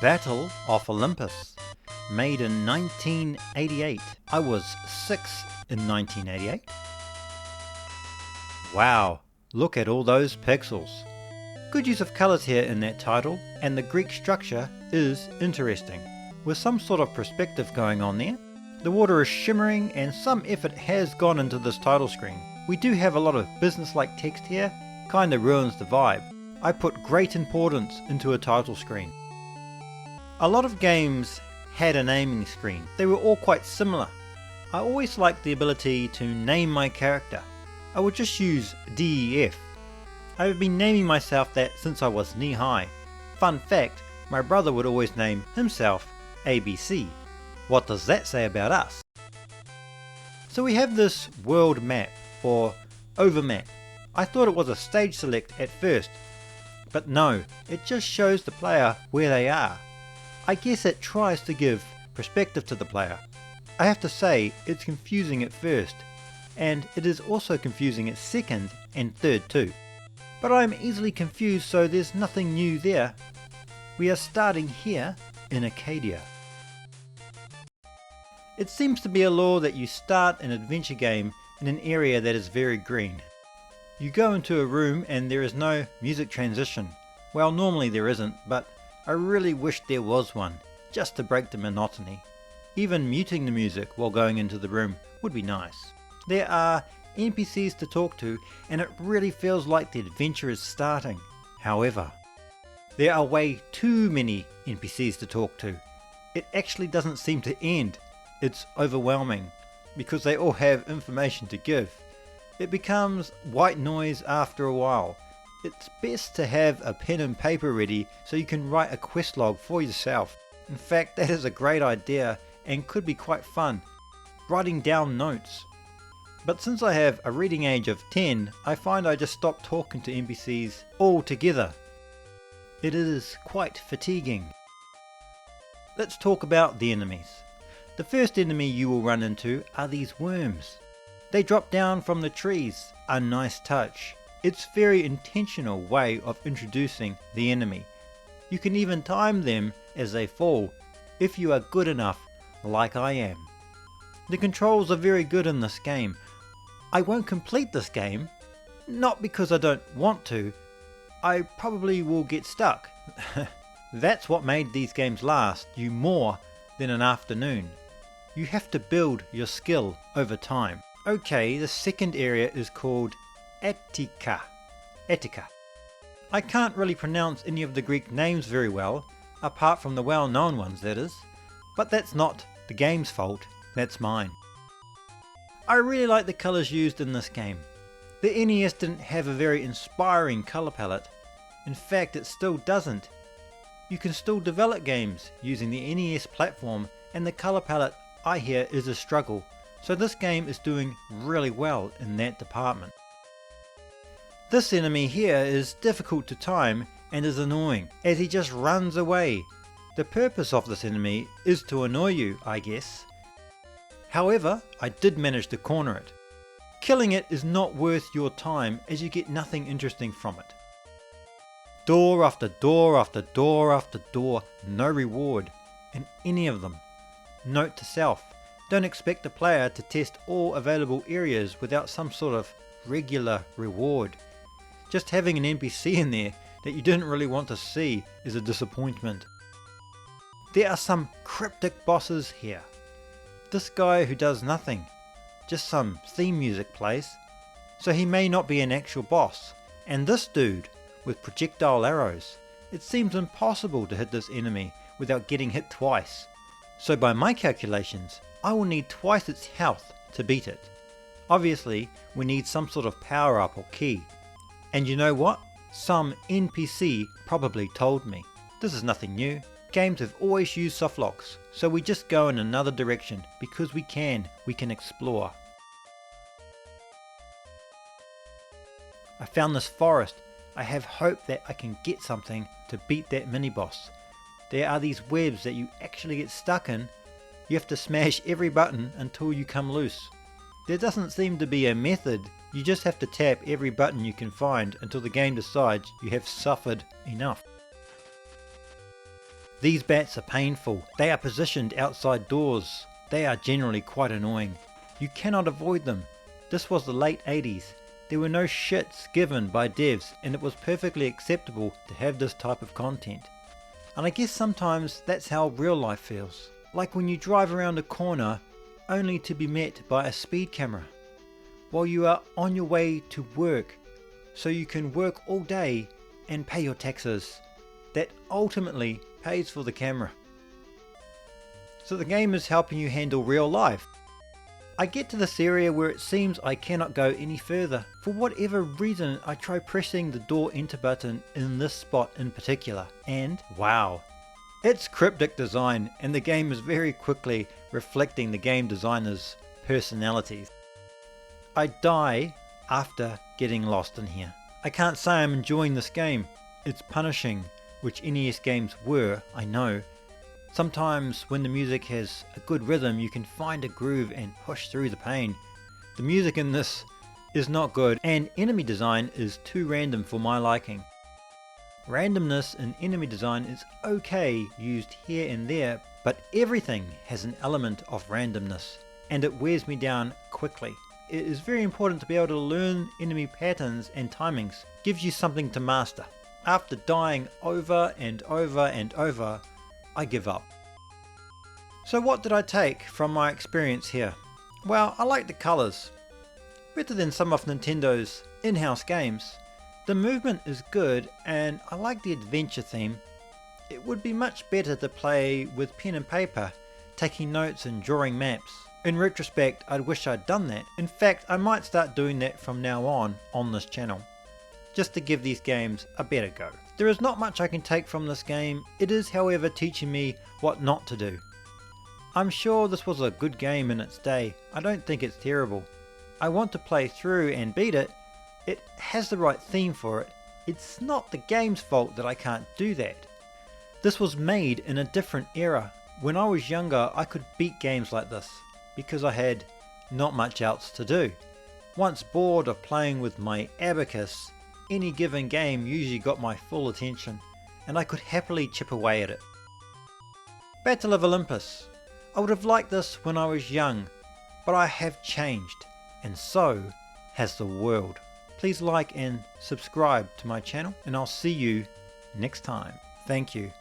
Battle of Olympus, made in 1988. I was 6 in 1988. Wow, look at all those pixels. Good use of colours here in that title, and the Greek structure is interesting, with some sort of perspective going on there. The water is shimmering and some effort has gone into this title screen. We do have a lot of business-like text here, kinda ruins the vibe. I put great importance into a title screen. A lot of games had a naming screen. They were all quite similar. I always liked the ability to name my character. I would just use DEF. I have been naming myself that since I was knee-high. Fun fact, my brother would always name himself ABC. What does that say about us? So we have this world map, or overmap. I thought it was a stage select at first, but no, it just shows the player where they are. I guess it tries to give perspective to the player. I have to say, it's confusing at first, and it is also confusing at second and third too. But I'm easily confused, so there's nothing new there. We are starting here in Acadia. It seems to be a law that you start an adventure game in an area that is very green. You go into a room and there is no music transition. Well, normally there isn't, but I really wish there was one, just to break the monotony. Even muting the music while going into the room would be nice. There are NPCs to talk to, and it really feels like the adventure is starting. However, there are way too many NPCs to talk to. It actually doesn't seem to end. It's overwhelming, because they all have information to give. It becomes white noise after a while. It's best to have a pen and paper ready so you can write a quest log for yourself. In fact, that is a great idea and could be quite fun, writing down notes. But since I have a reading age of 10, I find I just stop talking to NPCs altogether. It is quite fatiguing. Let's talk about the enemies. The first enemy you will run into are these worms. They drop down from the trees, a nice touch. It's a very intentional way of introducing the enemy. You can even time them as they fall, if you are good enough, like I am. The controls are very good in this game. I won't complete this game, not because I don't want to. I probably will get stuck. That's what made these games last you more than an afternoon. You have to build your skill over time. Okay, the second area is called Attica. I can't really pronounce any of the Greek names very well, apart from the well-known ones that is, but that's not the game's fault, that's mine. I really like the colours used in this game. The NES didn't have a very inspiring colour palette. In fact, it still doesn't. You can still develop games using the NES platform, and the colour palette I hear is a struggle, so this game is doing really well in that department. This enemy here is difficult to time and is annoying, as he just runs away. The purpose of this enemy is to annoy you, I guess. However, I did manage to corner it. Killing it is not worth your time, as you get nothing interesting from it. Door after door after door after door, no reward in any of them. Note to self, don't expect the player to test all available areas without some sort of regular reward. Just having an NPC in there that you didn't really want to see is a disappointment. There are some cryptic bosses here. This guy who does nothing, just some theme music plays, so he may not be an actual boss. And this dude with projectile arrows, it seems impossible to hit this enemy without getting hit twice. So by my calculations, I will need twice its health to beat it. Obviously, we need some sort of power up or key. And you know what? Some NPC probably told me. This is nothing new. Games have always used softlocks, so we just go in another direction because we can explore. I found this forest. I have hope that I can get something to beat that mini-boss. There are these webs that you actually get stuck in. You have to smash every button until you come loose. There doesn't seem to be a method. You just have to tap every button you can find until the game decides you have suffered enough. These bats are painful. They are positioned outside doors. They are generally quite annoying. You cannot avoid them. This was the late 80s. There were no shits given by devs, and it was perfectly acceptable to have this type of content. And I guess sometimes that's how real life feels. Like when you drive around a corner only to be met by a speed camera. While you are on your way to work, so you can work all day and pay your taxes. That ultimately pays for the camera. So the game is helping you handle real life. I get to this area where it seems I cannot go any further. For whatever reason, I try pressing the door enter button in this spot in particular, and wow! It's cryptic design, and the game is very quickly reflecting the game designer's personalities. I die after getting lost in here. I can't say I'm enjoying this game. It's punishing, which NES games were, I know. Sometimes when the music has a good rhythm, you can find a groove and push through the pain. The music in this is not good, and enemy design is too random for my liking. Randomness in enemy design is okay used here and there, but everything has an element of randomness, and it wears me down quickly. It is very important to be able to learn enemy patterns and timings. Gives you something to master. After dying over and over and over, I give up. So what did I take from my experience here? Well, I like the colours. Better than some of Nintendo's in-house games. The movement is good, and I like the adventure theme. It would be much better to play with pen and paper, taking notes and drawing maps. In retrospect, I wish I'd done that. In fact, I might start doing that from now on this channel, just to give these games a better go. There is not much I can take from this game. It is, however, teaching me what not to do. I'm sure this was a good game in its day. I don't think it's terrible. I want to play through and beat it. It has the right theme for it. It's not the game's fault that I can't do that. This was made in a different era. When I was younger, I could beat games like this because I had not much else to do. Once bored of playing with my abacus, any given game usually got my full attention, and I could happily chip away at it. Battle of Olympus. I would have liked this when I was young, but I have changed, and so has the world. Please like and subscribe to my channel, and I'll see you next time. Thank you.